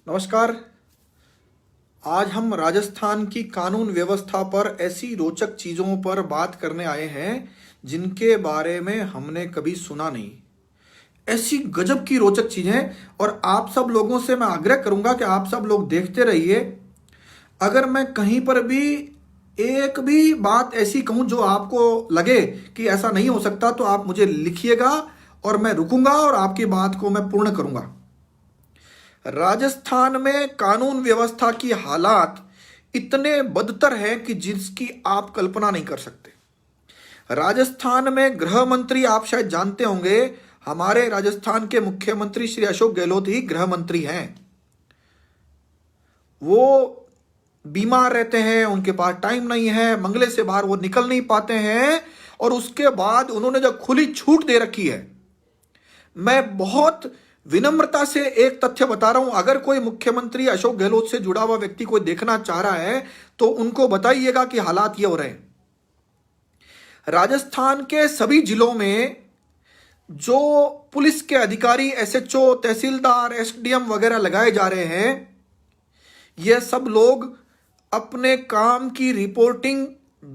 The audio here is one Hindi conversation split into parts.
नमस्कार। आज हम राजस्थान की कानून व्यवस्था पर ऐसी रोचक चीज़ों पर बात करने आए हैं जिनके बारे में हमने कभी सुना नहीं। ऐसी गजब की रोचक चीज़ें, और आप सब लोगों से मैं आग्रह करूंगा कि आप सब लोग देखते रहिए। अगर मैं कहीं पर भी एक भी बात ऐसी कहूं जो आपको लगे कि ऐसा नहीं हो सकता, तो आप मुझे लिखिएगा और मैं रुकूंगा और आपकी बात को मैं पूर्ण करूंगा। राजस्थान में कानून व्यवस्था की हालात इतने बदतर हैं कि जिसकी आप कल्पना नहीं कर सकते। राजस्थान में गृह मंत्री, आप शायद जानते होंगे, हमारे राजस्थान के मुख्यमंत्री श्री अशोक गहलोत ही गृह मंत्री हैं। वो बीमार रहते हैं, उनके पास टाइम नहीं है, बंगले से बाहर वो निकल नहीं पाते हैं, और उसके बाद उन्होंने जो खुली छूट दे रखी है। मैं बहुत विनम्रता से एक तथ्य बता रहा हूं, अगर कोई मुख्यमंत्री अशोक गहलोत से जुड़ा हुआ व्यक्ति कोई देखना चाह रहा है तो उनको बताइएगा कि हालात ये हो रहे हैं। राजस्थान के सभी जिलों में जो पुलिस के अधिकारी, एसएचओ, तहसीलदार, एसडीएम वगैरह लगाए जा रहे हैं, यह सब लोग अपने काम की रिपोर्टिंग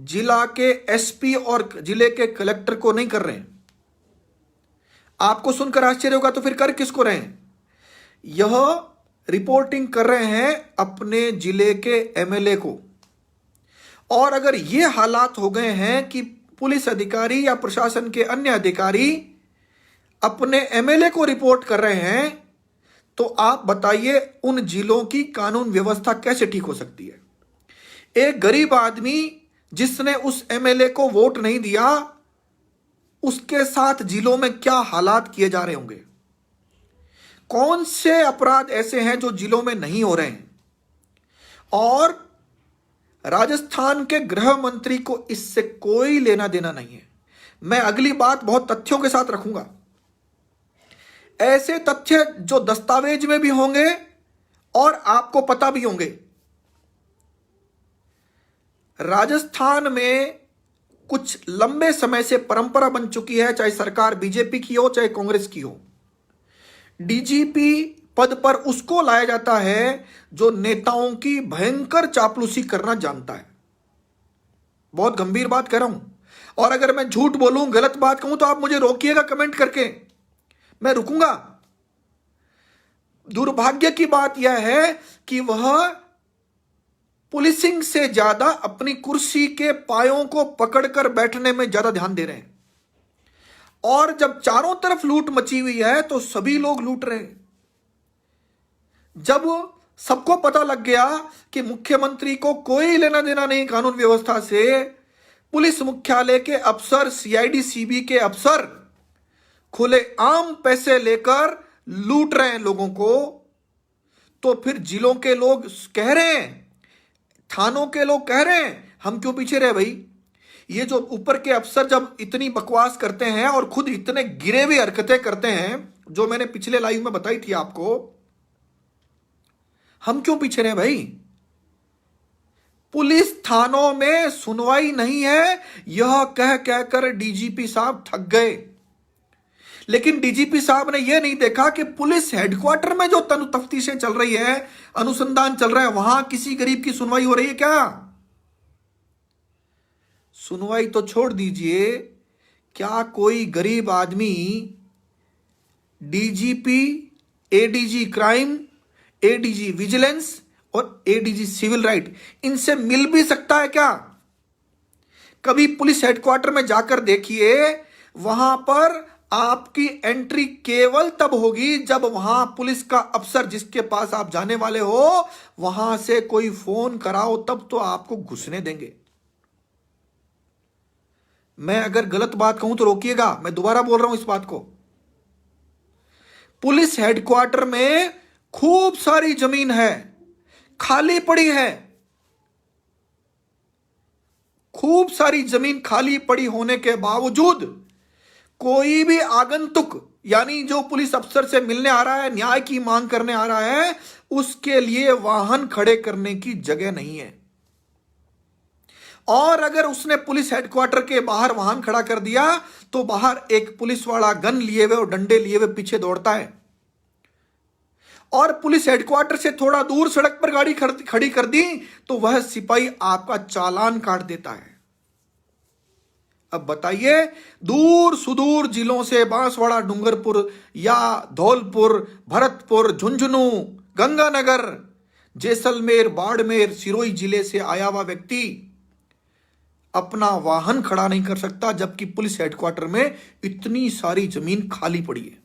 जिला के एसपी और जिले के कलेक्टर को नहीं कर रहे हैं। आपको सुनकर आश्चर्य होगा, तो फिर कर किसको रहे हैं? यह रिपोर्टिंग कर रहे हैं अपने जिले के एमएलए को। और अगर ये हालात हो गए हैं कि पुलिस अधिकारी या प्रशासन के अन्य अधिकारी अपने एमएलए को रिपोर्ट कर रहे हैं, तो आप बताइए उन जिलों की कानून व्यवस्था कैसे ठीक हो सकती है? एक गरीब आदमी जिसने उस एमएलए को वोट नहीं दिया, उसके साथ जिलों में क्या हालात किए जा रहे होंगे? कौन से अपराध ऐसे हैं जो जिलों में नहीं हो रहे हैं? और राजस्थान के गृह मंत्री को इससे कोई लेना देना नहीं है। मैं अगली बात बहुत तथ्यों के साथ रखूंगा, ऐसे तथ्य जो दस्तावेज में भी होंगे और आपको पता भी होंगे। राजस्थान में कुछ लंबे समय से परंपरा बन चुकी है, चाहे सरकार बीजेपी की हो चाहे कांग्रेस की हो, डीजीपी पद पर उसको लाया जाता है जो नेताओं की भयंकर चापलूसी करना जानता है। बहुत गंभीर बात कर रहा हूं, और अगर मैं झूठ बोलूं, गलत बात कहूं, तो आप मुझे रोकिएगा कमेंट करके, मैं रुकूंगा। दुर्भाग्य की बात यह है कि वह पुलिसिंग से ज्यादा अपनी कुर्सी के पायों को पकड़कर बैठने में ज्यादा ध्यान दे रहे हैं। और जब चारों तरफ लूट मची हुई है तो सभी लोग लूट रहे हैं। जब सबको पता लग गया कि मुख्यमंत्री को कोई लेना देना नहीं कानून व्यवस्था से, पुलिस मुख्यालय के अफसर, सीआईडी सीबी के अफसर खुले आम पैसे लेकर लूट रहे हैं लोगों को, तो फिर जिलों के लोग कह रहे हैं, थानों के लोग कह रहे हैं, हम क्यों पीछे रहे भाई? ये जो ऊपर के अफसर जब इतनी बकवास करते हैं और खुद इतने गिरे हुए हरकतें करते हैं, जो मैंने पिछले लाइव में बताई थी आपको, हम क्यों पीछे रहे भाई? पुलिस थानों में सुनवाई नहीं है, यह कह कहकर डीजीपी साहब थक गए। लेकिन डीजीपी साहब ने यह नहीं देखा कि पुलिस हेडक्वार्टर में जो तफ्तीशें चल रही है, अनुसंधान चल रहा है, वहां किसी गरीब की सुनवाई हो रही है क्या? सुनवाई तो छोड़ दीजिए, क्या कोई गरीब आदमी DGP, ADG crime, ADG vigilance और एडीजी सिविल राइट, इनसे मिल भी सकता है क्या? कभी पुलिस हेडक्वार्टर में जाकर देखिए, वहां पर आपकी एंट्री केवल तब होगी जब वहां पुलिस का अफसर जिसके पास आप जाने वाले हो, वहां से कोई फोन कराओ, तब तो आपको घुसने देंगे। मैं अगर गलत बात कहूं तो रोकिएगा, मैं दोबारा बोल रहा हूं इस बात को। पुलिस हेडक्वार्टर में खूब सारी जमीन है, खाली पड़ी है। खूब सारी जमीन खाली पड़ी होने के बावजूद कोई भी आगंतुक, यानी जो पुलिस अफसर से मिलने आ रहा है, न्याय की मांग करने आ रहा है, उसके लिए वाहन खड़े करने की जगह नहीं है। और अगर उसने पुलिस हेडक्वार्टर के बाहर वाहन खड़ा कर दिया तो बाहर एक पुलिस वाला गन लिए हुए और डंडे लिए हुए पीछे दौड़ता है। और पुलिस हेडक्वार्टर से थोड़ा दूर सड़क पर गाड़ी खड़ी कर दी तो वह सिपाही आपका चालान काट देता है। अब बताइए, दूर सुदूर जिलों से बांसवाड़ा, डूंगरपुर या धौलपुर, भरतपुर, झुंझुनू, गंगानगर, जैसलमेर, बाड़मेर, सिरोही जिले से आया हुआ व्यक्ति अपना वाहन खड़ा नहीं कर सकता, जबकि पुलिस हेडक्वार्टर में इतनी सारी जमीन खाली पड़ी है।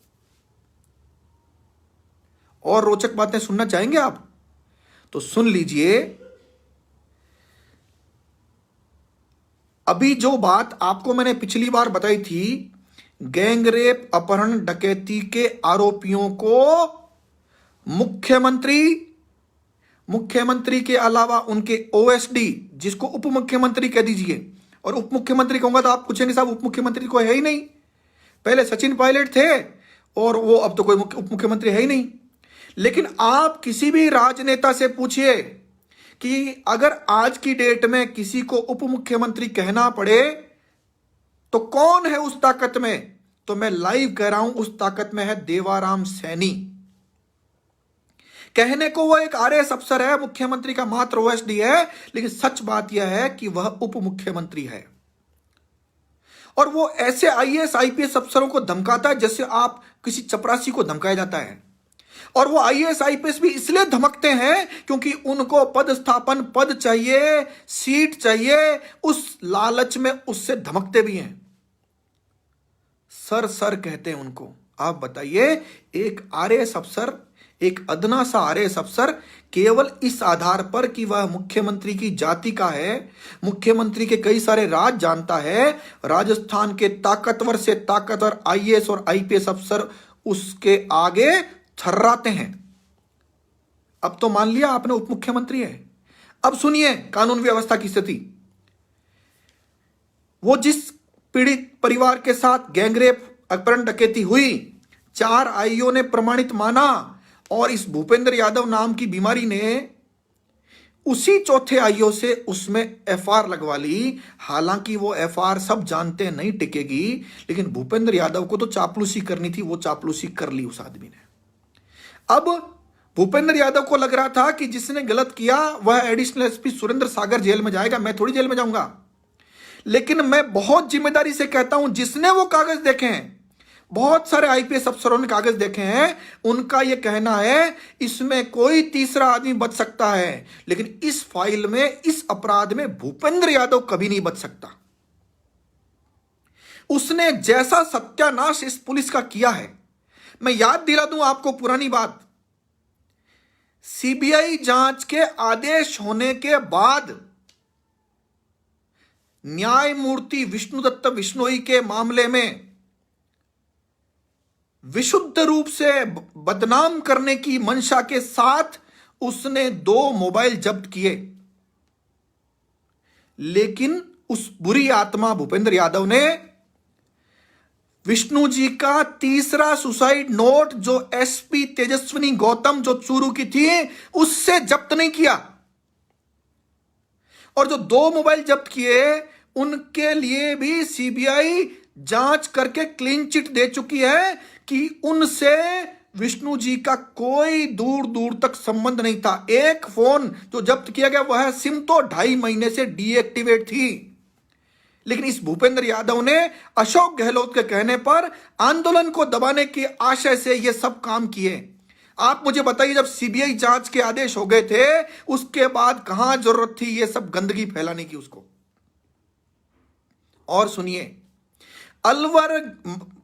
और रोचक बातें सुनना चाहेंगे आप? तो सुन लीजिए। अभी जो बात आपको मैंने पिछली बार बताई थी, गैंगरेप, अपहरण, डकैती के आरोपियों को मुख्यमंत्री के अलावा उनके ओएसडी, जिसको उप मुख्यमंत्री कह दीजिए, और उप मुख्यमंत्री कहूंगा तो आप पूछेंगे साहब उप मुख्यमंत्री कोई है ही नहीं, पहले सचिन पायलट थे और वो अब तो कोई उप मुख्यमंत्री है ही नहीं। लेकिन आप किसी भी राजनेता से पूछिए कि अगर आज की डेट में किसी को उप मुख्यमंत्री कहना पड़े तो कौन है उस ताकत में, तो मैं लाइव कह रहा हूं उस ताकत में है देवाराम सैनी। कहने को वो एक आरएएस अफसर है, मुख्यमंत्री का मात्र ओएसडी है, लेकिन सच बात यह है कि वह उप मुख्यमंत्री है। और वो ऐसे आईएएस आईपीएस अफसरों को धमकाता है जैसे आप किसी चपरासी को धमकाया जाता है। और वो आईएएस आईपीएस भी इसलिए धमकते हैं क्योंकि उनको पदस्थापन, पद चाहिए, सीट चाहिए, उस लालच में उससे धमकते भी हैं। सर कहते हैं उनको। आप बताइए, एक आरएएस अफसर, एक अदना सा आरएएस अफसर केवल इस आधार पर कि वह मुख्यमंत्री की जाति का है, मुख्यमंत्री के कई सारे राज जानता है, राजस्थान के ताकतवर से ताकतवर आईएएस और आईपीएस अफसर उसके आगे थर्राते हैं। अब तो मान लिया आपने उप मुख्यमंत्री है। अब सुनिए कानून व्यवस्था की स्थिति। वो जिस पीड़ित परिवार के साथ गैंगरेप, अपहरण, डकैती हुई, 4 आईओ ने प्रमाणित माना और इस भूपेंद्र यादव नाम की बीमारी ने उसी चौथे आईओ से उसमें एफआर लगवा ली। हालांकि वो एफआर सब जानते हैं नहीं टिकेगी, लेकिन भूपेंद्र यादव को तो चापलूसी करनी थी, वो चापलूसी कर ली उस आदमी ने। अब भूपेंद्र यादव को लग रहा था कि जिसने गलत किया वह एडिशनल एसपी सुरेंद्र सागर जेल में जाएगा, मैं थोड़ी जेल में जाऊंगा। लेकिन मैं बहुत जिम्मेदारी से कहता हूं, जिसने वो कागज देखे हैं, बहुत सारे आईपीएस अफसरों ने कागज देखे हैं, उनका यह कहना है इसमें कोई तीसरा आदमी बच सकता है, लेकिन इस फाइल में, इस अपराध में भूपेंद्र यादव कभी नहीं बच सकता। उसने जैसा सत्यानाश इस पुलिस का किया है, मैं याद दिला दूं आपको पुरानी बात। सीबीआई जांच के आदेश होने के बाद न्यायमूर्ति विष्णुदत्त बिश्नोई के मामले में विशुद्ध रूप से बदनाम करने की मंशा के साथ उसने 2 मोबाइल जब्त किए। लेकिन उस बुरी आत्मा भूपेंद्र यादव ने विष्णु जी का तीसरा सुसाइड नोट, जो एसपी तेजस्विनी गौतम जो चूरू की थी, उससे जब्त नहीं किया। और जो 2 मोबाइल जब्त किए उनके लिए भी सीबीआई जांच करके क्लीन चिट दे चुकी है कि उनसे विष्णु जी का कोई दूर दूर तक संबंध नहीं था। एक फोन जो जब्त किया गया वह सिम तो 2.5 महीने से डीएक्टिवेट थी। लेकिन इस भूपेंद्र यादव ने अशोक गहलोत के कहने पर आंदोलन को दबाने के आशय से यह सब काम किए। आप मुझे बताइए, जब सीबीआई जांच के आदेश हो गए थे उसके बाद कहां जरूरत थी यह सब गंदगी फैलाने की उसको। और सुनिए, अलवर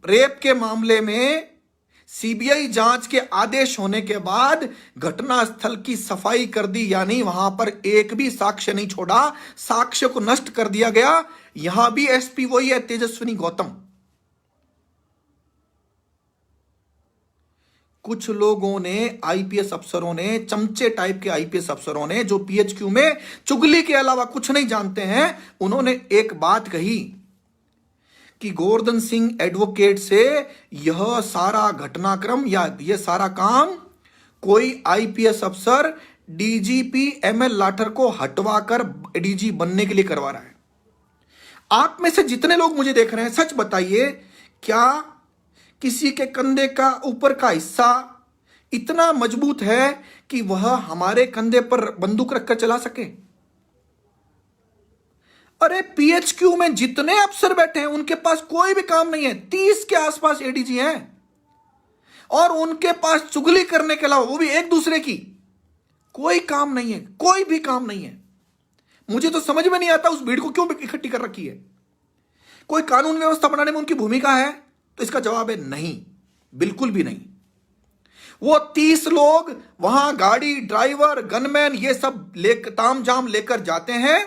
रेप के मामले में सीबीआई जांच के आदेश होने के बाद घटनास्थल की सफाई कर दी, यानी वहां पर एक भी साक्ष्य नहीं छोड़ा, साक्ष्य को नष्ट कर दिया गया। यहां भी एसपी वही है, तेजस्विनी गौतम। कुछ लोगों ने, आईपीएस अफसरों ने, चमचे टाइप के आईपीएस अफसरों ने, जो पीएचक्यू में चुगली के अलावा कुछ नहीं जानते हैं, उन्होंने एक बात कही कि गोवर्धन सिंह एडवोकेट से यह सारा घटनाक्रम या यह सारा काम कोई आईपीएस अफसर डीजीपी एमएल लाठर को हटवाकर डीजी बनने के लिए करवा रहा है। आप में से जितने लोग मुझे देख रहे हैं, सच बताइए, क्या किसी के कंधे का ऊपर का हिस्सा, इतना मजबूत है कि वह हमारे कंधे पर बंदूक रखकर चला सके? अरे पीएचक्यू में जितने अफसर बैठे हैं उनके पास कोई भी काम नहीं है। 30 के आसपास एडीजी हैं और उनके पास चुगली करने के अलावा, वो भी एक दूसरे की, कोई काम नहीं है, कोई भी काम नहीं है। मुझे तो समझ में नहीं आता उस भीड़ को क्यों इकट्ठी कर रखी है। कोई कानून व्यवस्था बनाने में उनकी भूमिका है? तो इसका जवाब है नहीं, बिल्कुल भी नहीं। वो 30 लोग वहां गाड़ी, ड्राइवर, गनमैन, ये सब ताम झाम लेकर जाते हैं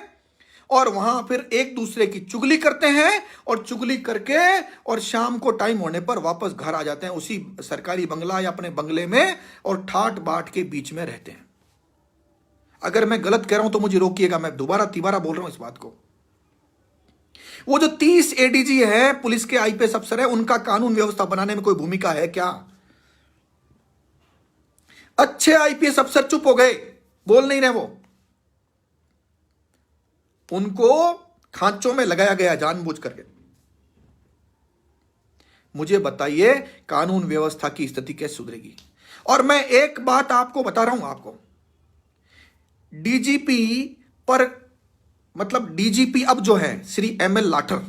और वहां फिर एक दूसरे की चुगली करते हैं और चुगली करके और शाम को टाइम होने पर वापस घर आ जाते हैं उसी सरकारी बंगला या अपने बंगले में और ठाट बाट के बीच में रहते हैं। अगर मैं गलत कह रहा हूं तो मुझे रोकिएगा, मैं दोबारा तिबारा बोल रहा हूं इस बात को। वो जो 30 एडीजी है, पुलिस के आईपीएस अफसर है, उनका कानून व्यवस्था बनाने में कोई भूमिका है क्या? अच्छे आईपीएस अफसर चुप हो गए, बोल नहीं रहे। वो उनको खांचों में लगाया गया जानबूझ करके। मुझे बताइए कानून व्यवस्था की स्थिति कैसे सुधरेगी? और मैं एक बात आपको बता रहा हूं, आपको डीजीपी पर, मतलब डीजीपी अब जो है श्री एमएल लाठर,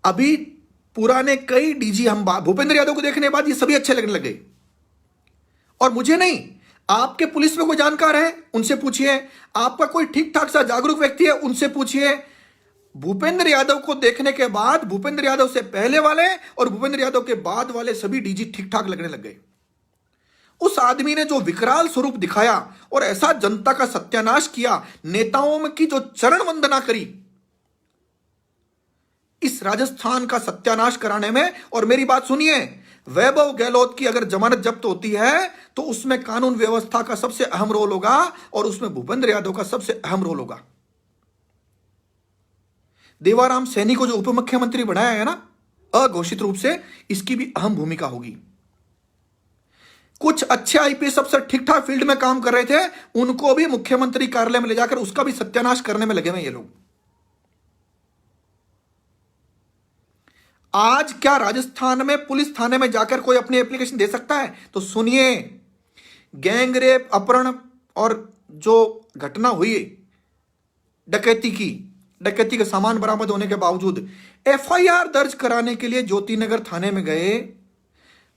अभी पुराने कई डीजी हम भूपेंद्र यादव को देखने के बाद ये सभी अच्छे लगने लगे। और मुझे नहीं, आपके पुलिस में कोई जानकार है उनसे पूछिए, आपका कोई ठीक ठाक सा जागरूक व्यक्ति है उनसे पूछिए। भूपेंद्र यादव को देखने के बाद भूपेंद्र यादव से पहले वाले और भूपेंद्र यादव के बाद वाले सभी डीजी ठीक ठाक लगने लग गए। उस आदमी ने जो विकराल स्वरूप दिखाया और ऐसा जनता का सत्यानाश किया, नेताओं की जो चरण वंदना करी इस राजस्थान का सत्यानाश कराने में। और मेरी बात सुनिए, वैभव गहलोत की अगर जमानत जब्त होती है तो उसमें कानून व्यवस्था का सबसे अहम रोल होगा और उसमें भूपेंद्र यादव का सबसे अहम रोल होगा। देवाराम सैनी को जो उप मुख्यमंत्री बनाया है ना अघोषित रूप से, इसकी भी अहम भूमिका होगी। कुछ अच्छे आईपीएस अफसर ठीक ठाक फील्ड में काम कर रहे थे, उनको भी मुख्यमंत्री कार्यालय में ले जाकर उसका भी सत्यानाश करने में लगे हुए ये लोग। आज क्या राजस्थान में पुलिस थाने में जाकर कोई अपनी एप्लीकेशन दे सकता है? तो सुनिए, गैंगरेप, अपहरण और जो घटना हुई डकैती का सामान बरामद होने के बावजूद एफआईआर दर्ज कराने के लिए ज्योतिनगर थाने में गए।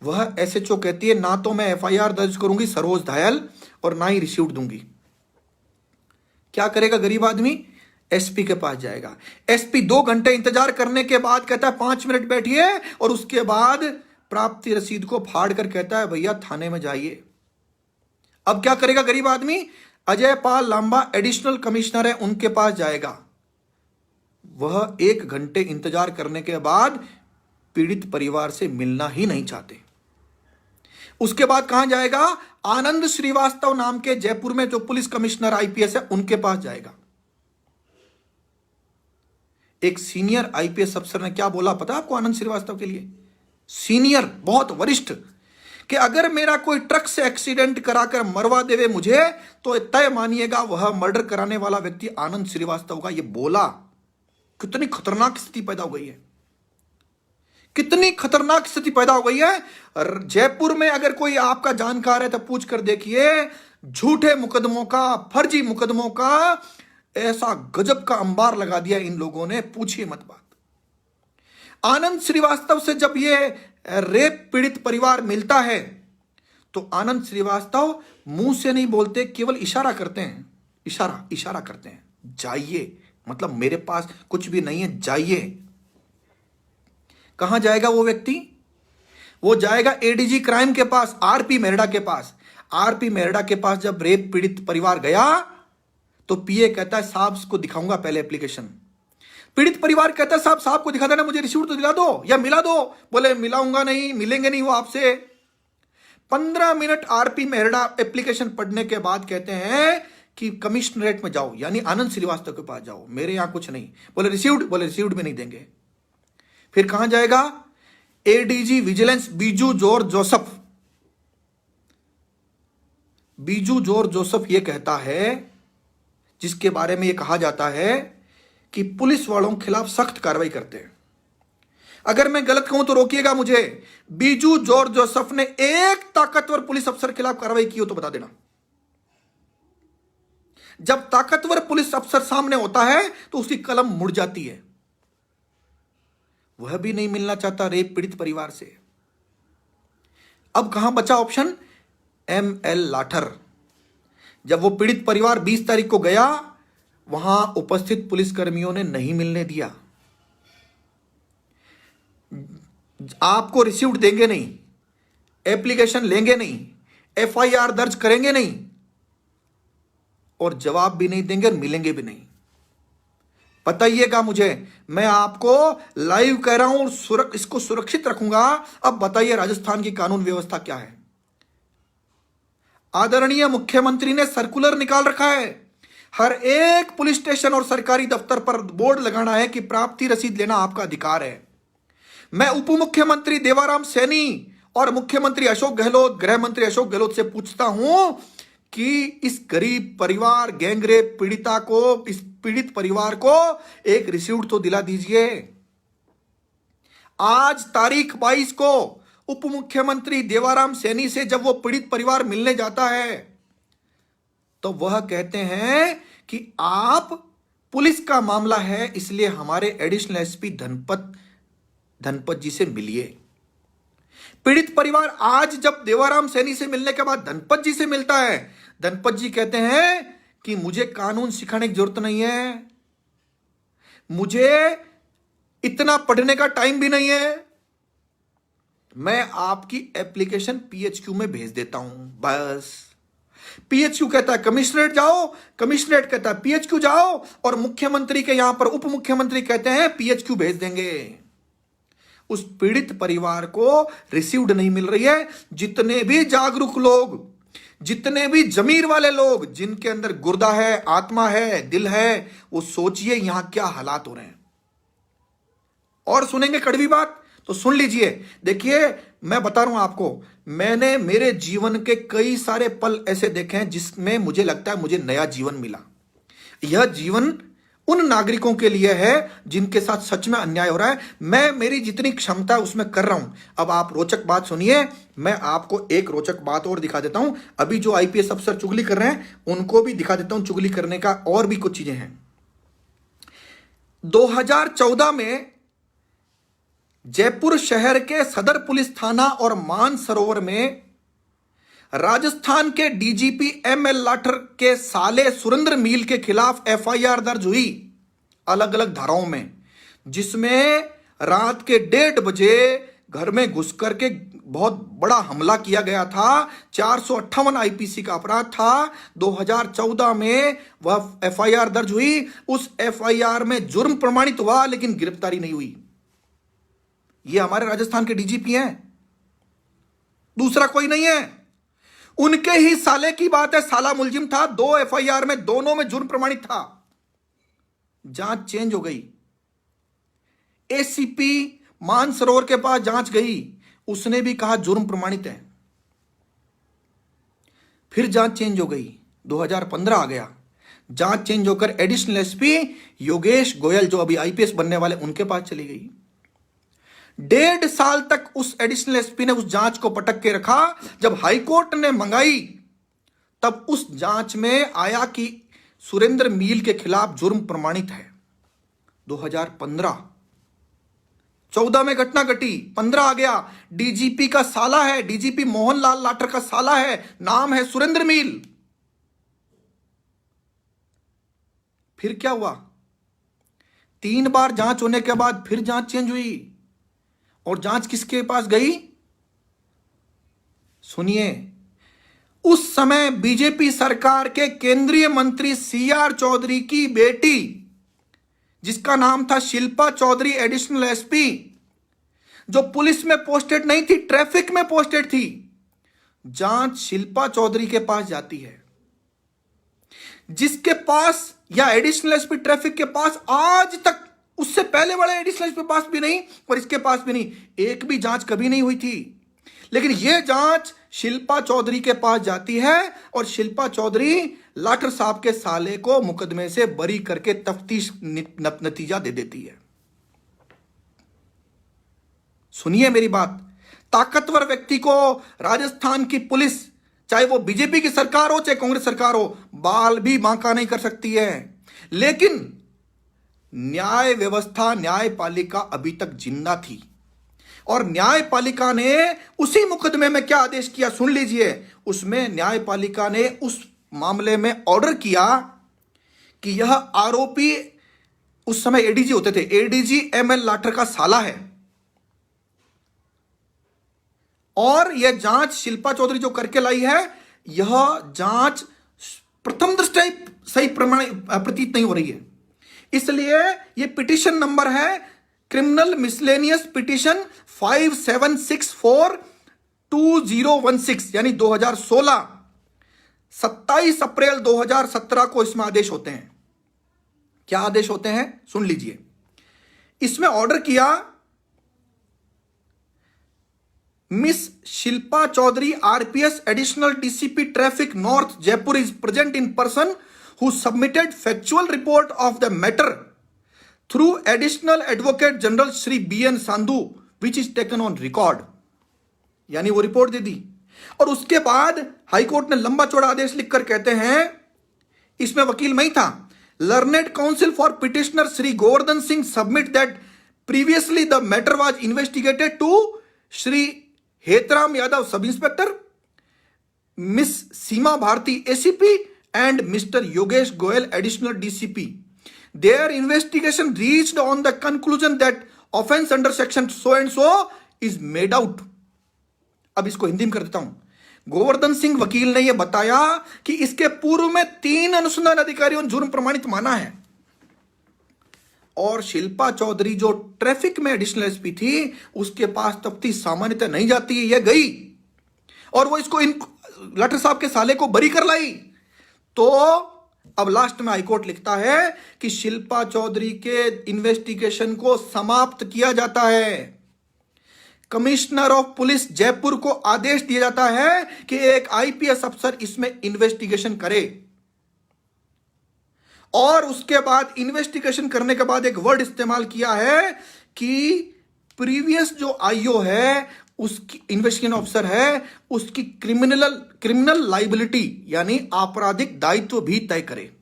वह एसएचओ कहती है ना तो मैं एफआईआर दर्ज करूंगी सरोज धायल और ना ही रिसीव्ट दूंगी। क्या करेगा गरीब आदमी? एसपी के पास जाएगा। एसपी 2 घंटे इंतजार करने के बाद कहता है 5 मिनट बैठिए और उसके बाद प्राप्ति रसीद को फाड़ कर कहता है भैया थाने में जाइए। अब क्या करेगा गरीब आदमी? अजय पाल लांबा एडिशनल कमिश्नर है, उनके पास जाएगा। वह 1 घंटे इंतजार करने के बाद पीड़ित परिवार से मिलना ही नहीं चाहते। उसके बाद कहां जाएगा? आनंद श्रीवास्तव नाम के जयपुर में जो पुलिस कमिश्नर आईपीएस है उनके पास जाएगा। एक सीनियर आईपीएस अफसर ने क्या बोला पता आपको आनंद श्रीवास्तव के लिए? सीनियर, बहुत वरिष्ठ, कि अगर मेरा कोई ट्रक से एक्सीडेंट कराकर मरवा देवे मुझे तो तय मानिएगा वह मर्डर कराने वाला व्यक्ति आनंद श्रीवास्तव का। यह बोला। कितनी खतरनाक स्थिति पैदा हो गई है, कितनी खतरनाक स्थिति पैदा हो गई है। जयपुर में अगर कोई आपका जानकार है तो पूछ कर देखिए, झूठे मुकदमों का, फर्जी मुकदमों का ऐसा गजब का अंबार लगा दिया इन लोगों ने, पूछिए मत बात। आनंद श्रीवास्तव से जब ये रेप पीड़ित परिवार मिलता है तो आनंद श्रीवास्तव मुंह से नहीं बोलते, केवल इशारा करते हैं, इशारा करते हैं, जाइए, मतलब मेरे पास कुछ भी नहीं है, जाइए। कहां जाएगा वो व्यक्ति? वो जाएगा एडीजी क्राइम के पास, आरपी मेहरा के पास। आरपी मेहरा के पास जब रेप पीड़ित परिवार गया तो पीए कहता है साहब को दिखाऊंगा पहले एप्लीकेशन। पीड़ित परिवार कहता है साहब को दिखा देना, मुझे रिसीट तो दिला दो या मिला दो। बोले मिलाऊंगा नहीं, मिलेंगे नहीं वो आपसे। 15 मिनट आरपी मेहरा एप्लीकेशन पढ़ने के बाद कहते हैं कि कमिश्नरेट में जाओ, यानी आनंद श्रीवास्तव के पास जाओ, मेरे यहां कुछ नहीं। बोले रिसीव्ड भी नहीं देंगे। फिर कहां जाएगा? ADG vigilance Biju George Joseph यह कहता है, जिसके बारे में यह कहा जाता है कि पुलिस वालों के खिलाफ सख्त कार्रवाई करते हैं। अगर मैं गलत कहूं तो रोकिएगा मुझे, बीजू जॉर्ज जोसेफ ने एक ताकतवर पुलिस अफसर के खिलाफ कार्रवाई की हो तो बता देना। जब ताकतवर पुलिस अफसर सामने होता है तो उसकी कलम मुड़ जाती है। वह भी नहीं मिलना चाहता रेप पीड़ित परिवार से। अब कहां बचा ऑप्शन? ML लाठर। जब वो पीड़ित परिवार 20 तारीख को गया, वहां उपस्थित पुलिसकर्मियों ने नहीं मिलने दिया। आपको रिसीव्ड देंगे नहीं, एप्लीकेशन लेंगे नहीं, FIR दर्ज करेंगे नहीं, और जवाब भी नहीं देंगे और मिलेंगे भी नहीं। बताइएगा मुझे, मैं आपको लाइव कह रहा हूं और इसको सुरक्षित रखूंगा। अब बताइए राजस्थान की कानून व्यवस्था क्या है? आदरणीय मुख्यमंत्री ने सर्कुलर निकाल रखा है, हर एक पुलिस स्टेशन और सरकारी दफ्तर पर बोर्ड लगाना है कि प्राप्ति रसीद लेना आपका अधिकार है। मैं उप मुख्यमंत्री देवाराम सैनी और मुख्यमंत्री अशोक गहलोत, गृह मंत्री अशोक गहलोत से पूछता हूं कि इस गरीब परिवार, गैंगरेप पीड़िता को, इस पीड़ित परिवार को एक रिसीव्ड तो दिला दीजिए। आज तारीख 22 को उप मुख्यमंत्री देवाराम सैनी से जब वो पीड़ित परिवार मिलने जाता है तो वह कहते हैं कि आप पुलिस का मामला है, इसलिए हमारे एडिशनल एसपी धनपत जी से मिलिए। पीड़ित परिवार आज जब देवाराम सैनी से मिलने के बाद धनपत जी से मिलता है, धनपत जी कहते हैं कि मुझे कानून सिखाने की जरूरत नहीं है, मुझे इतना पढ़ने का टाइम भी नहीं है, मैं आपकी एप्लीकेशन PHQ में भेज देता हूं। बस PHQ कहता है कमिश्नरेट जाओ, कमिश्नरेट कहता है PHQ जाओ, और मुख्यमंत्री के यहां पर उप मुख्यमंत्री कहते हैं PHQ भेज देंगे। उस पीड़ित परिवार को रिसीव्ड नहीं मिल रही है। जितने भी जागरूक लोग, जितने भी जमीर वाले लोग, जिनके अंदर गुर्दा है, आत्मा है, दिल है, वो सोचिए यहां क्या हालात हो रहे हैं। और सुनेंगे कड़वी बात तो सुन लीजिए। देखिए, मैं बता रहा हूं आपको, मैंने मेरे जीवन के कई सारे पल ऐसे देखे हैं जिसमें मुझे लगता है मुझे नया जीवन मिला। यह जीवन उन नागरिकों के लिए है जिनके साथ सच में अन्याय हो रहा है। मैं मेरी जितनी क्षमता है उसमें कर रहा हूं। अब आप रोचक बात सुनिए, मैं आपको एक रोचक बात और दिखा देता हूं। अभी जो IPS अफसर चुगली कर रहे हैं उनको भी दिखा देता हूं चुगली करने का और भी कुछ चीजें हैं। 2014 में जयपुर शहर के सदर पुलिस थाना और मानसरोवर में राजस्थान के DGP ML लाठर के साले सुरेंद्र मील के खिलाफ FIR दर्ज हुई अलग अलग धाराओं में, जिसमें रात के 1:30 बजे घर में घुस करके बहुत बड़ा हमला किया गया था। 458 IPC का अपराध था। 2014 में वह FIR दर्ज हुई। उस FIR में जुर्म प्रमाणित हुआ लेकिन गिरफ्तारी नहीं हुई। ये हमारे राजस्थान के DGP हैं, दूसरा कोई नहीं है। उनके ही साले की बात है, साला मुलजिम था। 2 FIR में, दोनों में जुर्म प्रमाणित था। जांच चेंज हो गई। ACP मानसरोवर के पास जांच गई, उसने भी कहा जुर्म प्रमाणित है। फिर जांच चेंज हो गई, 2015 आ गया। जांच चेंज होकर एडिशनल SP योगेश गोयल, जो अभी IPS बनने वाले, उनके पास चली गई। 1.5 साल तक उस एडिशनल SP ने उस जांच को पटक के रखा। जब हाईकोर्ट ने मंगाई तब उस जांच में आया कि सुरेंद्र मील के खिलाफ जुर्म प्रमाणित है। 2015, 14 में घटना घटी, 15 आ गया। DGP का साला है, DGP मोहन लाल लाठर का साला है, नाम है सुरेंद्र मील। फिर क्या हुआ? 3 बार जांच होने के बाद फिर जांच चेंज हुई। और जांच किसके पास गई? सुनिए, उस समय बीजेपी सरकार के केंद्रीय मंत्री CR चौधरी की बेटी, जिसका नाम था शिल्पा चौधरी, एडिशनल SP, जो पुलिस में पोस्टेड नहीं थी, ट्रैफिक में पोस्टेड थी। जांच शिल्पा चौधरी के पास जाती है, जिसके पास, या एडिशनल SP ट्रैफिक के पास आज तक, उससे पहले वाले एडिशनल SP पास भी नहीं और इसके पास भी नहीं, एक भी जांच कभी नहीं हुई थी। लेकिन यह जांच शिल्पा चौधरी के पास जाती है और शिल्पा चौधरी लाठर साहब के साले को मुकदमे से बरी करके तफ्तीश नतीजा दे देती है। सुनिए मेरी बात, ताकतवर व्यक्ति को राजस्थान की पुलिस, चाहे वो बीजेपी की सरकार हो चाहे कांग्रेस सरकार हो, बाल भी बांका नहीं कर सकती है। लेकिन न्याय व्यवस्था, न्यायपालिका अभी तक जिंदा थी और न्यायपालिका ने उसी मुकदमे में क्या आदेश किया सुन लीजिए। उसमें न्यायपालिका ने उस मामले में ऑर्डर किया कि यह आरोपी, उस समय एडीजी होते थे, एडीजी एमएल लाठर का साला है और यह जांच शिल्पा चौधरी जो करके लाई है, यह जांच प्रथम दृष्टया सही प्रतीत नहीं हो रही है। इसलिए यह पिटीशन नंबर है क्रिमिनल मिसलेनियस पिटीशन 5764/2016 यानी 2016, 27 अप्रैल 2017 को इसमें आदेश होते हैं। क्या आदेश होते हैं सुन लीजिए। इसमें ऑर्डर किया, miss Shilpa Chaudhary RPS additional DCP traffic north Jaipur is present in person who submitted factual report of the matter through additional advocate general Shri BN Sandhu which is taken on record. यानी वो रिपोर्ट दे दी और उसके बाद हाईकोर्ट ने लंबा चौड़ा आदेश लिखकर कहते हैं, इसमें वकील मैं ही था, learned counsel for petitioner Shri Govardhan Singh submit that previously the matter was investigated to Shri Hetram Yadav sub inspector, miss Seema Bharti ACP and mister Yogesh Goyal additional DCP. Their investigation reached on the conclusion that offence under section so and so is made out. अब इसको हिंदी में कर देता हूं। गोवर्धन सिंह वकील ने यह बताया कि इसके पूर्व में 3 अनुसंधान अधिकारियों ने जुर्म प्रमाणित माना है और शिल्पा चौधरी जो ट्रैफिक में एडिशनल एसपी थी उसके पास तफ्तीश सामान्यतः नहीं जाती है, यह गई और वो इसको इन लाठर साहब के साले को बरी कर लाई। तो अब लास्ट में हाईकोर्ट लिखता है कि शिल्पा चौधरी के इन्वेस्टिगेशन को समाप्त किया जाता है। कमिश्नर ऑफ पुलिस जयपुर को आदेश दिया जाता है कि एक आईपीएस अफसर इसमें इन्वेस्टिगेशन करे और उसके बाद इन्वेस्टिगेशन करने के बाद एक वर्ड इस्तेमाल किया है कि प्रीवियस जो आईओ है, उसकी इन्वेस्टिगेशन ऑफिसर है, उसकी क्रिमिनल लाइबिलिटी यानी आपराधिक दायित्व भी तय करे।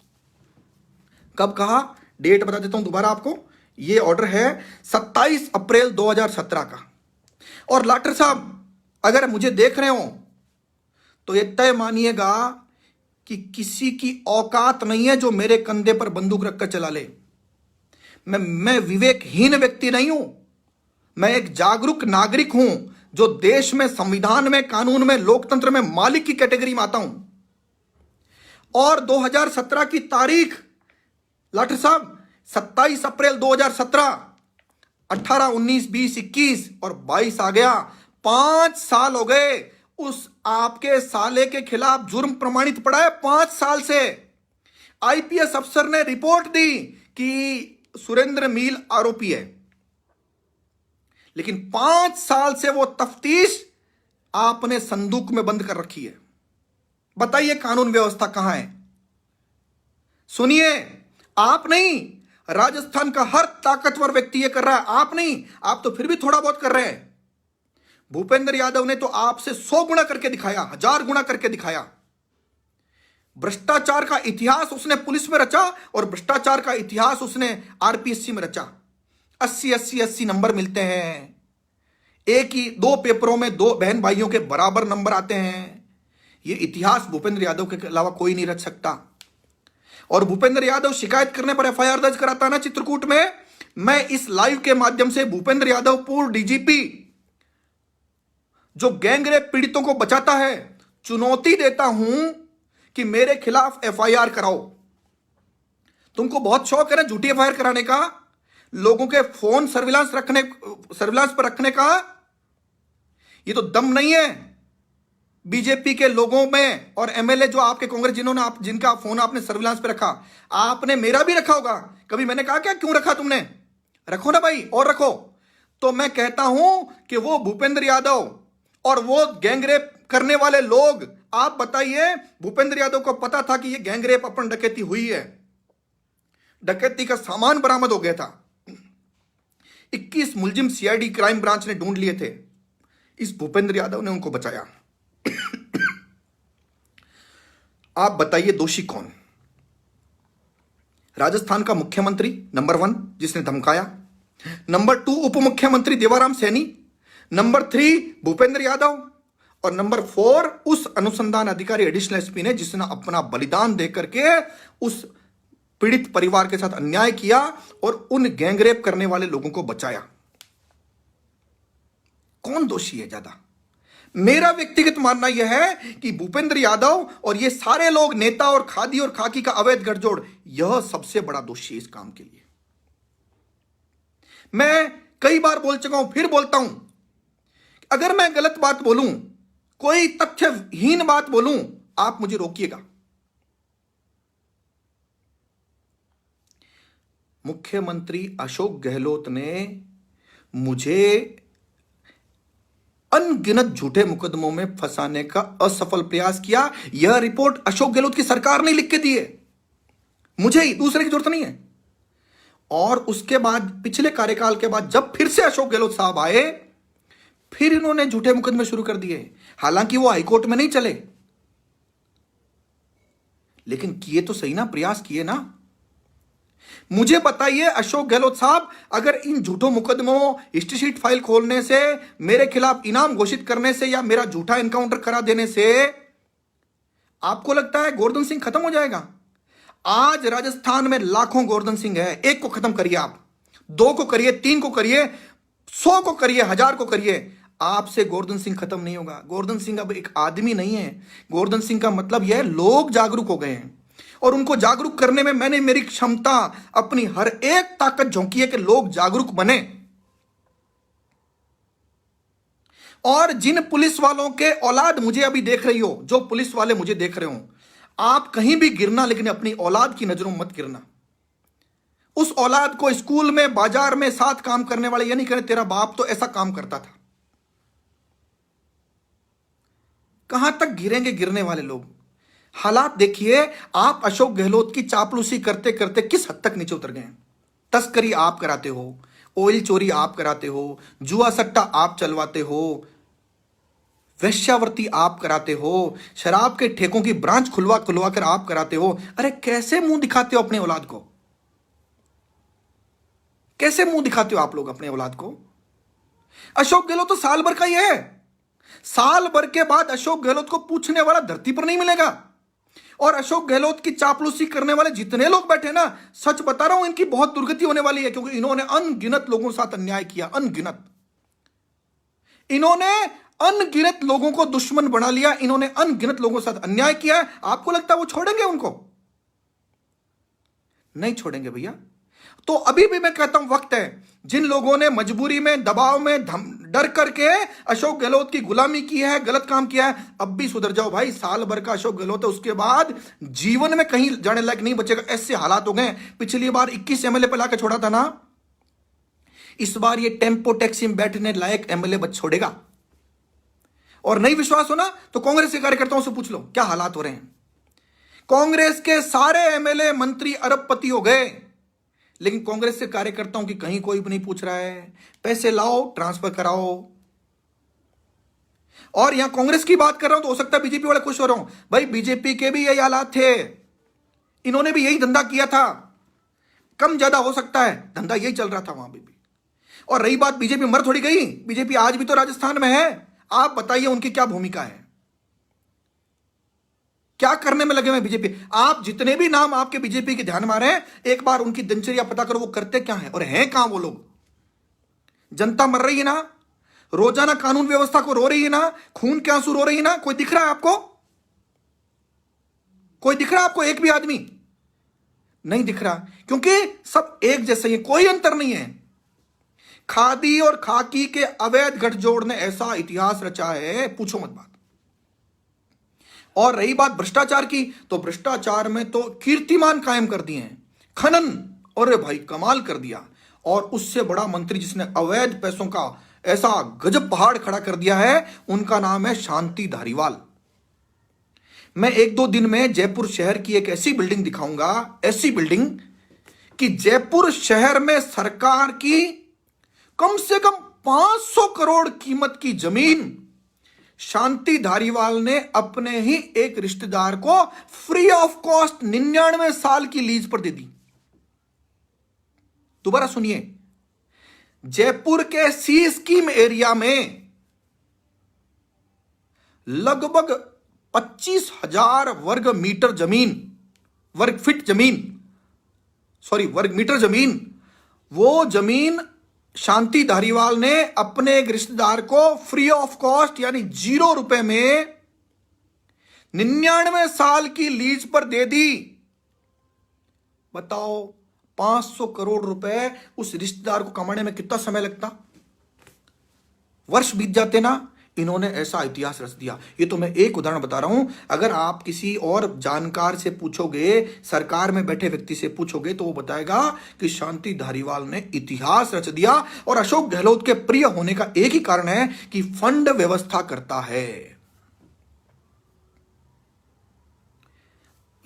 कब कहा, डेट बता देता हूं दोबारा आपको। यह ऑर्डर है 27 अप्रैल 2017 का। और लाठर साहब अगर मुझे देख रहे हो तो यह तय मानिएगा कि किसी की औकात नहीं है जो मेरे कंधे पर बंदूक रखकर चला ले। मैं विवेकहीन व्यक्ति नहीं हूं, मैं एक जागरूक नागरिक हूं जो देश में, संविधान में, कानून में, लोकतंत्र में मालिक की कैटेगरी में आता हूं। और 2017 की तारीख लाठर साहब 27 अप्रैल 2017, 18, 19, 20, 21 और 22 आ गया, 5 साल हो गए उस आपके साले के खिलाफ जुर्म प्रमाणित पड़ा है। 5 साल से आईपीएस अफसर ने रिपोर्ट दी कि सुरेंद्र मील आरोपी है, लेकिन 5 साल से वो तफ्तीश आपने संदूक में बंद कर रखी है। बताइए कानून व्यवस्था कहां है? सुनिए, आप नहीं, राजस्थान का हर ताकतवर व्यक्ति ये कर रहा है, आप नहीं। आप तो फिर भी थोड़ा बहुत कर रहे हैं। भूपेंद्र यादव ने तो आपसे 100 गुना करके दिखाया, 1000 गुना करके दिखाया। भ्रष्टाचार का इतिहास उसने पुलिस में रचा और भ्रष्टाचार का इतिहास उसने आरपीएससी में रचा। 80 नंबर मिलते हैं, एक ही 2 पेपरों में 2 बहन भाइयों के बराबर नंबर आते हैं। यह इतिहास भूपेंद्र यादव के अलावा कोई नहीं रच सकता। और भूपेंद्र यादव शिकायत करने पर एफआईआर दर्ज कराता ना चित्रकूट में, मैं इस लाइव के माध्यम से भूपेंद्र यादव पूर्व डीजीपी जो गैंगरेप पीड़ितों को बचाता है, चुनौती देता हूं कि मेरे खिलाफ एफआईआर कराओ। तुमको बहुत शौक है ना झूठी एफआईआर कराने का, लोगों के फोन सर्विलांस पर रखने का। ये तो दम नहीं है बीजेपी के लोगों में और एमएलए जो आपके कांग्रेस जिनका फोन आपने सर्विलांस पे रखा। आपने मेरा भी रखा होगा, कभी मैंने कहा क्या क्यों रखा तुमने? रखो ना भाई, और रखो। तो मैं कहता हूं कि वो भूपेंद्र यादव और वो गैंगरेप करने वाले लोग, आप बताइए, भूपेंद्र यादव को पता था कि ये गैंगरेप अपन डकैती हुई है, डकैती का सामान बरामद हो गया था। 21 मुलजिम सीआईडी क्राइम ब्रांच ने ढूंढ लिए थे। इस भूपेंद्र यादव ने उनको बचाया। आप बताइए दोषी कौन? राजस्थान का मुख्यमंत्री नंबर 1 जिसने धमकाया, नंबर 2 उप मुख्यमंत्री देवाराम सैनी, नंबर 3 भूपेंद्र यादव, और नंबर 4 उस अनुसंधान अधिकारी एडिशनल एसपी ने जिसने अपना बलिदान देकर के उस पीड़ित परिवार के साथ अन्याय किया और उन गैंगरेप करने वाले लोगों को बचाया। कौन दोषी है ज्यादा? मेरा व्यक्तिगत मानना यह है कि भूपेंद्र यादव और ये सारे लोग, नेता और खादी और खाकी का अवैध गठजोड़, यह सबसे बड़ा दोषी है इस काम के लिए। मैं कई बार बोल चुका हूं, फिर बोलता हूं, अगर मैं गलत बात बोलूं, कोई तथ्यहीन बात बोलूं, आप मुझे रोकिएगा। मुख्यमंत्री अशोक गहलोत ने मुझे अनगिनत झूठे मुकदमों में फंसाने का असफल प्रयास किया। यह रिपोर्ट अशोक गहलोत की सरकार ने लिख के दी है, मुझे ही, दूसरे की जरूरत नहीं है। और उसके बाद पिछले कार्यकाल के बाद जब फिर से अशोक गहलोत साहब आए, फिर इन्होंने झूठे मुकदमे शुरू कर दिए। हालांकि वो हाईकोर्ट में नहीं चले, लेकिन किए तो सही ना, प्रयास किए ना। मुझे बताइए अशोक गहलोत साहब, अगर इन झूठों मुकदमों, हिस्ट्रीशीट फाइल खोलने से, मेरे खिलाफ इनाम घोषित करने से या मेरा झूठा एनकाउंटर करा देने से आपको लगता है गोवर्धन सिंह खत्म हो जाएगा? आज राजस्थान में लाखों गोवर्धन सिंह है। एक को खत्म करिए आप, 2 को करिए, 3 को करिए, 100 को करिए, 1000 को करिए, आपसे गोवर्धन सिंह खत्म नहीं होगा। गोवर्धन सिंह अब एक आदमी नहीं है। गोवर्धन सिंह का मतलब यह है लोग जागरूक हो गए हैं और उनको जागरूक करने में मैंने मेरी क्षमता, अपनी हर एक ताकत झोंकी है कि लोग जागरूक बने। और जिन पुलिस वालों के औलाद मुझे अभी देख रही हो, जो पुलिस वाले मुझे देख रहे हो, आप कहीं भी गिरना, लेकिन अपनी औलाद की नजरों मत गिरना। उस औलाद को स्कूल में, बाजार में साथ काम करने वाले ये नहीं कह तेरा बाप तो ऐसा काम करता था। कहां तक गिरेंगे गिरने वाले लोग? हालात देखिए। आप अशोक गहलोत की चापलूसी करते करते किस हद तक नीचे उतर गए। तस्करी आप कराते हो, ऑयल चोरी आप कराते हो, जुआ सट्टा आप चलवाते हो, वेश्यावृत्ति आप कराते हो, शराब के ठेकों की ब्रांच खुलवा खुलवा कर आप कराते हो। अरे कैसे मुंह दिखाते हो अपनी औलाद को? कैसे मुंह दिखाते हो आप लोग अपने औलाद को? अशोक गहलोत तो साल भर का ही है। साल भर के बाद अशोक गहलोत को पूछने वाला धरती पर नहीं मिलेगा। और अशोक गहलोत की चापलूसी करने वाले जितने लोग बैठे ना, सच बता रहा हूं, इनकी बहुत दुर्गति होने वाली है, क्योंकि इन्होंने अनगिनत लोगों के साथ अन्याय किया। अनगिनत, इन्होंने अनगिनत लोगों को दुश्मन बना लिया, इन्होंने अनगिनत लोगों के साथ अन्याय किया। आपको लगता है वो छोड़ेंगे? उनको नहीं छोड़ेंगे भैया। तो अभी भी मैं कहता हूं वक्त है, जिन लोगों ने मजबूरी में, दबाव में, डर करके अशोक गहलोत की गुलामी की है, गलत काम किया है, अब भी सुधर जाओ भाई। साल भर का अशोक गहलोत है, उसके बाद जीवन में कहीं जाने लायक नहीं बचेगा। ऐसे हालात हो गए। पिछली बार 21 एमएलए पे लाकर छोड़ा था ना, इस बार ये टेम्पो टैक्सी में बैठने लायक एमएलए बच छोड़ेगा। और नहीं विश्वास हो ना तो कांग्रेस के कार्यकर्ताओं से पूछ लो क्या हालात हो रहे हैं। कांग्रेस के सारे एमएलए मंत्री अरबपति हो गए, लेकिन कांग्रेस के कार्यकर्ताओं की कहीं कोई भी नहीं पूछ रहा है। पैसे लाओ, ट्रांसफर कराओ। और यहां कांग्रेस की बात कर रहा हूं तो हो सकता है बीजेपी वाले खुश हो रहा हूं। भाई बीजेपी के भी यही हालात थे, इन्होंने भी यही धंधा किया था। कम ज्यादा हो सकता है, धंधा यही चल रहा था वहां भी। और रही बात, बीजेपी मर थोड़ी गई, बीजेपी आज भी तो राजस्थान में है। आप बताइए उनकी क्या भूमिका है, क्या करने में लगे हुए बीजेपी। आप जितने भी नाम आपके बीजेपी के ध्यान में आ रहे हैं, एक बार उनकी दिनचर्या पता करो, वो करते क्या है और हैं कहां वो लोग। जनता मर रही है ना, रोजाना कानून व्यवस्था को रो रही है ना, खून के आंसू रो रही है ना। कोई दिख रहा है आपको? कोई दिख रहा है आपको? एक भी आदमी नहीं दिख रहा, क्योंकि सब एक जैसे ही, कोई अंतर नहीं है। खादी और खाकी के अवैध गठजोड़ ने ऐसा इतिहास रचा है, पूछो मत बात। और रही बात भ्रष्टाचार की, तो भ्रष्टाचार में तो कीर्तिमान कायम कर दिए हैं। खनन, अरे भाई कमाल कर दिया। और उससे बड़ा मंत्री जिसने अवैध पैसों का ऐसा गजब पहाड़ खड़ा कर दिया है, उनका नाम है शांति धारीवाल। मैं 1-2 दिन में जयपुर शहर की एक ऐसी बिल्डिंग दिखाऊंगा, ऐसी बिल्डिंग कि जयपुर शहर में सरकार की कम से कम 500 करोड़ कीमत की जमीन शांति धारीवाल ने अपने ही एक रिश्तेदार को फ्री ऑफ कॉस्ट 99 साल की लीज पर दे दी। दोबारा सुनिए, जयपुर के सी स्कीम एरिया में लगभग 25,000 वर्ग मीटर जमीन, वो जमीन शांति धारीवाल ने अपने एक रिश्तेदार को फ्री ऑफ कॉस्ट यानी 0 रुपए में 99 साल की लीज पर दे दी। बताओ 500 करोड़ रुपए उस रिश्तेदार को कमाने में कितना समय लगता? वर्ष बीत जाते ना। इन्होंने ऐसा इतिहास रच दिया। ये तो मैं एक उदाहरण बता रहा हूं। अगर आप किसी और जानकार से पूछोगे, सरकार में बैठे व्यक्ति से पूछोगे, तो वो बताएगा कि शांति धारीवाल ने इतिहास रच दिया। और अशोक गहलोत के प्रिय होने का एक ही कारण है कि फंड व्यवस्था करता है।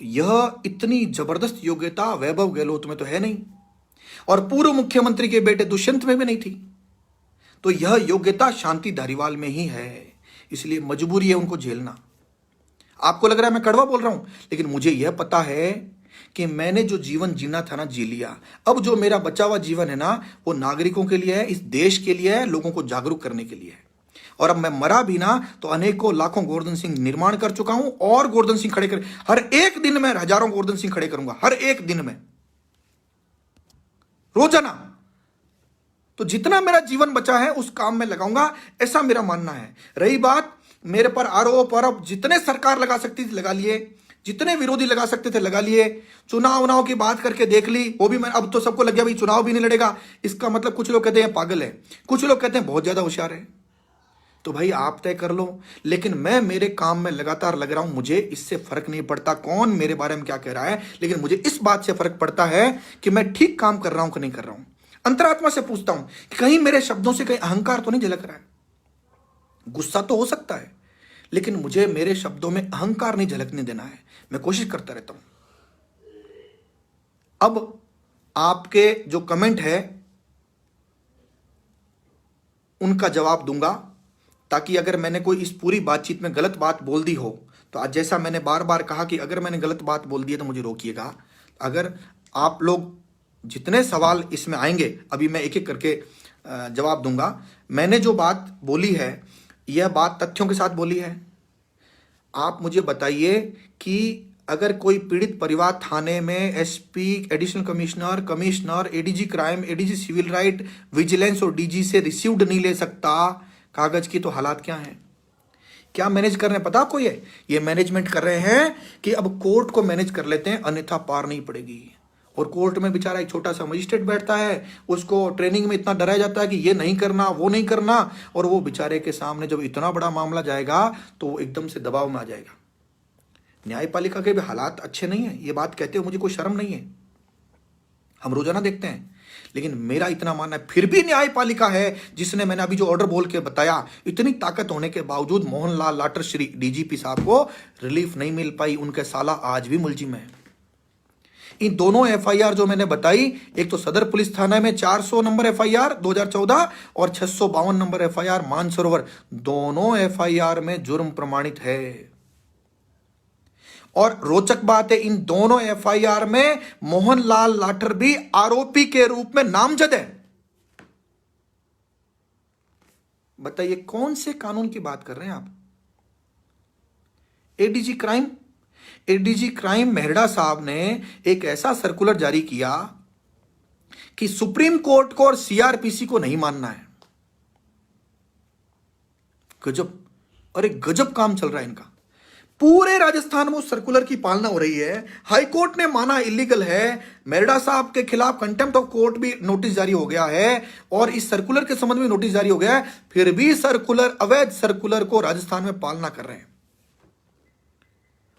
यह इतनी जबरदस्त योग्यता वैभव गहलोत में तो है नहीं, और पूर्व मुख्यमंत्री के बेटे दुष्यंत में भी नहीं थी। तो यह योग्यता शांति धारीवाल में ही है, इसलिए मजबूरी है उनको झेलना। आपको लग रहा है मैं कड़वा बोल रहा हूं, लेकिन मुझे यह पता है कि मैंने जो जीवन जीना था ना, जी लिया। अब जो मेरा बचा हुआ जीवन है ना, वो नागरिकों के लिए है, इस देश के लिए है, लोगों को जागरूक करने के लिए है। और अब मैं मरा भी ना तो अनेकों लाखों गोवर्धन सिंह निर्माण कर चुका हूं, और गोवर्धन सिंह खड़े कर, हर एक दिन में हजारों गोवर्धन सिंह खड़े करूंगा, हर एक दिन में, रोजाना। तो जितना मेरा जीवन बचा है उस काम में लगाऊंगा, ऐसा मेरा मानना है। रही बात मेरे पर आरोप, और अब जितने सरकार लगा सकती थी लगा लिए, जितने विरोधी लगा सकते थे लगा लिए, चुनाव की बात करके देख ली, वो भी मैं, अब तो सबको लग गया भाई चुनाव भी नहीं लड़ेगा। इसका मतलब कुछ लोग कहते हैं पागल है, कुछ लोग कहते हैं बहुत ज्यादा होशियार है। तो भाई आप तय कर लो, लेकिन मैं मेरे काम में लगातार लग रहा हूं। मुझे इससे फर्क नहीं पड़ता कौन मेरे बारे में क्या कह रहा है, लेकिन मुझे इस बात से फर्क पड़ता है कि मैं ठीक काम कर रहा हूं कि नहीं कर रहा हूं। अंतरात्मा से पूछता हूं कि कहीं मेरे शब्दों से कहीं अहंकार तो नहीं झलक रहा है। गुस्सा तो हो सकता है, लेकिन मुझे मेरे शब्दों में अहंकार नहीं झलकने देना है। मैं कोशिश करता रहता हूं। अब आपके जो कमेंट है उनका जवाब दूंगा, ताकि अगर मैंने कोई इस पूरी बातचीत में गलत बात बोल दी हो तो आज जैसा मैंने बार बार कहा कि अगर मैंने गलत बात बोल दी है तो मुझे रोकिएगा। अगर आप लोग जितने सवाल इसमें आएंगे अभी मैं एक एक करके जवाब दूंगा। मैंने जो बात बोली है यह बात तथ्यों के साथ बोली है। आप मुझे बताइए कि अगर कोई पीड़ित परिवार थाने में SP, additional commissioner, ADG crime, ADG civil right, vigilance और डीजी से रिसीव्ड नहीं ले सकता कागज की, तो हालात क्या हैं? क्या मैनेज कर रहे हैं पता आपको? ये मैनेजमेंट कर रहे हैं कि अब कोर्ट को मैनेज कर लेते हैं, अन्यथा पार नहीं पड़ेगी। और कोर्ट में बेचारा एक छोटा सा मजिस्ट्रेट बैठता है, उसको ट्रेनिंग में इतना डराया जाता है कि ये नहीं करना, वो नहीं करना, और वो बेचारे के सामने जब इतना बड़ा मामला जाएगा तो वो एकदम से दबाव में आ जाएगा। न्यायपालिका के भी हालात अच्छे नहीं है, ये बात कहते हुए मुझे कोई शर्म नहीं है, हम रोजाना देखते हैं। लेकिन मेरा इतना मानना है, फिर भी न्यायपालिका है जिसने, मैंने अभी जो ऑर्डर बोल के बताया, इतनी ताकत होने के बावजूद मोहनलाल लाटर श्री डीजीपी साहब को रिलीफ नहीं मिल पाई। उनके साला आज भी मुलजिम है। इन दोनों एफआईआर जो मैंने बताई, एक तो सदर पुलिस थाना में 400 नंबर एफआईआर 2014 और 652 नंबर एफआईआर मानसरोवर, दोनों एफआईआर में जुर्म प्रमाणित है। और रोचक बात है, इन दोनों एफआईआर में मोहनलाल लाठर भी आरोपी के रूप में नामजद है। बताइए कौन से कानून की बात कर रहे हैं आप? एडीजी क्राइम मेहरड़ा साहब ने एक ऐसा सर्कुलर जारी किया कि सुप्रीम कोर्ट को और सीआरपीसी को नहीं मानना है। गजब, अरे गजब काम चल रहा है इनका। पूरे राजस्थान में उस सर्कुलर की पालना हो रही है। हाई कोर्ट ने माना इलीगल है, मेहरड़ा साहब के खिलाफ कंटेम्प्ट ऑफ कोर्ट भी नोटिस जारी हो गया है, और इस सर्कुलर के संबंध में नोटिस जारी हो गया है। फिर भी सर्कुलर, अवैध सर्कुलर को राजस्थान में पालना कर रहे हैं,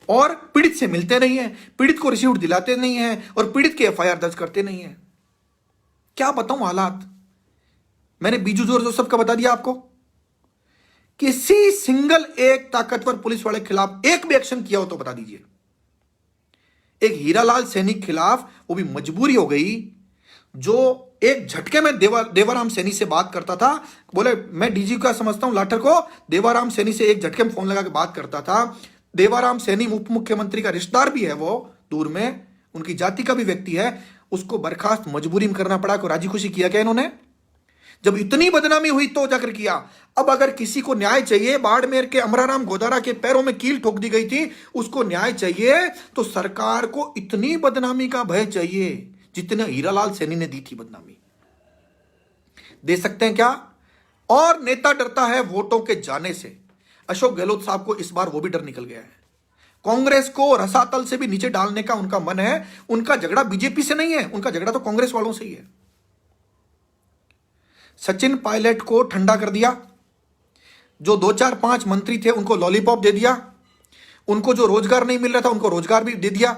और पीड़ित से मिलते नहीं है, पीड़ित को रिसीव्ड दिलाते नहीं है, और पीड़ित के एफआईआर दर्ज करते नहीं है। क्या बताऊं हालात। मैंने बीजू जोसेफ का बता दिया आपको। किसी सिंगल एक ताकतवर पुलिस वाले के खिलाफ एक भी एक्शन किया हो तो बता दीजिए। एक हीरालाल सैनी के खिलाफ, वो भी मजबूरी हो गई, जो एक झटके में देवाराम सैनी से बात करता था। बोले मैं डीजी का समझता हूं लाठर को, देवाराम सैनी से एक झटके में फोन लगा के बात करता था। देवाराम सैनी उप मुख्यमंत्री का रिश्तेदार भी है, वो दूर में उनकी जाति का भी व्यक्ति है। उसको बर्खास्त मजबूरी में करना पड़ा। को राजी खुशी किया क्या इन्होंने? जब इतनी बदनामी हुई तो जाकर किया। अब अगर किसी को न्याय चाहिए, बाड़मेर के अमराराम गोदारा के पैरों में कील ठोक दी गई थी, उसको न्याय चाहिए तो सरकार को इतनी बदनामी का भय चाहिए जितने हीरालाल सैनी ने दी थी बदनामी। दे सकते हैं क्या? और नेता डरता है वोटों के जाने से। अशोक गहलोत साहब को इस बार वो भी डर निकल गया है। कांग्रेस को रसातल से भी नीचे डालने का उनका मन है। उनका झगड़ा बीजेपी से नहीं है, उनका झगड़ा तो कांग्रेस वालों से ही है। सचिन पायलट को ठंडा कर दिया। जो 2-4-5 मंत्री थे उनको लॉलीपॉप दे दिया। उनको जो रोजगार नहीं मिल रहा था उनको रोजगार भी दे दिया।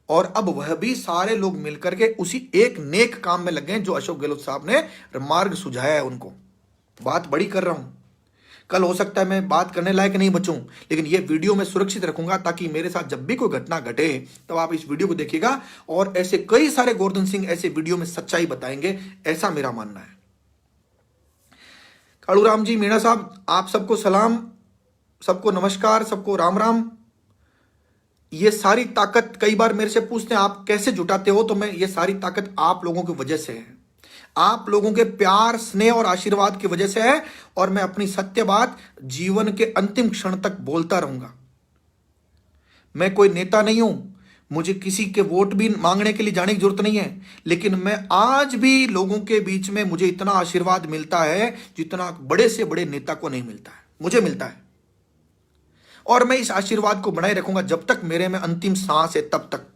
और अब वह भी सारे लोग मिलकर के उसी एक नेक काम में लग गए जो अशोक गहलोत साहब ने मार्ग सुझाया है उनको। बात बड़ी कर रहा हूं। कल हो सकता है मैं बात करने लायक नहीं बचूं, लेकिन यह वीडियो मैं सुरक्षित रखूंगा ताकि मेरे साथ जब भी कोई घटना घटे तब आप इस वीडियो को देखिएगा। और ऐसे कई सारे गोवर्धन सिंह ऐसे वीडियो में सच्चाई बताएंगे, ऐसा मेरा मानना है। कालूराम जी मीणा साहब, आप सबको सलाम, सबको नमस्कार, सबको राम राम। ये सारी ताकत कई बार मेरे से पूछते हैं आप कैसे जुटाते हो, तो मैं ये सारी ताकत आप लोगों की वजह से है, आप लोगों के प्यार स्नेह और आशीर्वाद की वजह से है। और मैं अपनी सत्य बात जीवन के अंतिम क्षण तक बोलता रहूंगा। मैं कोई नेता नहीं हूं, मुझे किसी के वोट भी मांगने के लिए जाने की जरूरत नहीं है, लेकिन मैं आज भी लोगों के बीच में मुझे इतना आशीर्वाद मिलता है जितना बड़े से बड़े नेता को नहीं मिलता है, मुझे मिलता है। और मैं इस आशीर्वाद को बनाए रखूंगा जब तक मेरे में अंतिम सांस है, तब तक।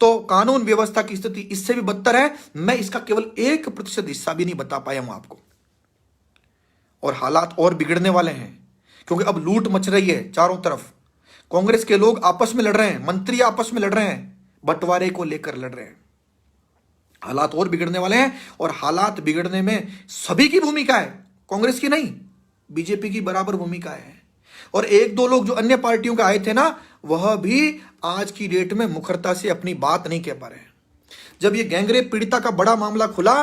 तो कानून व्यवस्था की स्थिति इससे भी बदतर है। मैं इसका केवल 1% हिस्सा भी नहीं बता पाया हूं आपको। और हालात और बिगड़ने वाले हैं क्योंकि अब लूट मच रही है चारों तरफ। कांग्रेस के लोग आपस में लड़ रहे हैं, मंत्री आपस में लड़ रहे हैं, बंटवारे को लेकर लड़ रहे हैं। हालात और बिगड़ने वाले हैं और हालात बिगड़ने में सभी की भूमिका है, कांग्रेस की नहीं, बीजेपी की बराबर भूमिका है। और 1-2 लोग जो अन्य पार्टियों के आए थे ना, वह भी आज की डेट में मुखरता से अपनी बात नहीं कह पा रहे हैं। जब यह गैंगरेप पीड़िता का बड़ा मामला खुला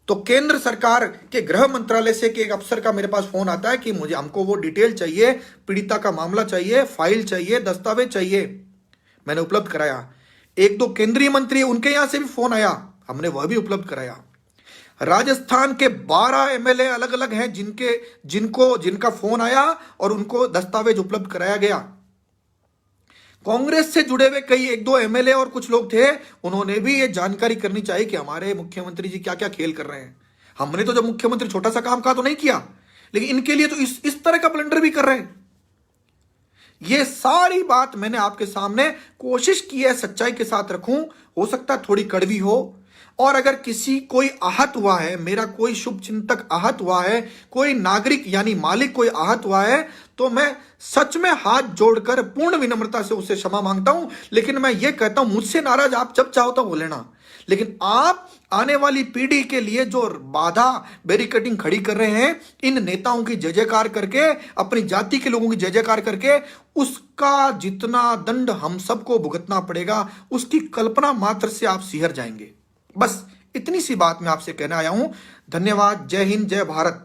तो केंद्र सरकार के गृह मंत्रालय से एक अफसर का मेरे पास फोन आता है कि हमको वो डिटेल चाहिए, पीड़िता का मामला चाहिए, फाइल चाहिए, दस्तावेज चाहिए। मैंने उपलब्ध कराया। 1-2 केंद्रीय मंत्री उनके यहां से भी फोन आया, हमने वह भी उपलब्ध कराया। राजस्थान के 12 एमएलए अलग अलग हैं जिनका फोन आया और उनको दस्तावेज उपलब्ध कराया गया। कांग्रेस से जुड़े हुए कई 1-2 एमएलए और कुछ लोग थे, उन्होंने भी ये जानकारी करनी चाहिए कि हमारे मुख्यमंत्री जी क्या क्या खेल कर रहे हैं। हमने तो जब मुख्यमंत्री छोटा सा काम कहा तो नहीं किया, लेकिन इनके लिए तो इस तरह का ब्लंडर भी कर रहे हैं। ये सारी बात मैंने आपके सामने कोशिश की है सच्चाई के साथ रखूं। हो सकता है थोड़ी कड़वी हो, और अगर किसी कोई आहत हुआ है, मेरा कोई शुभ चिंतक आहत हुआ है, कोई नागरिक यानी मालिक कोई आहत हुआ है, तो मैं सच में हाथ जोड़कर पूर्ण विनम्रता से उससे क्षमा मांगता हूं। लेकिन मैं ये कहता हूं, मुझसे नाराज आप जब चाहो तब हो लेना, लेकिन आप आने वाली पीढ़ी के लिए जो बाधा बैरिकेडिंग खड़ी कर रहे हैं, इन नेताओं की जय जयकार करके, अपनी जाति के लोगों की जय जयकार करके, उसका जितना दंड हम सबको भुगतना पड़ेगा, उसकी कल्पना मात्र से आप सिहर जाएंगे। बस इतनी सी बात मैं आपसे कहने आया हूं। धन्यवाद। जय हिंद, जय भारत।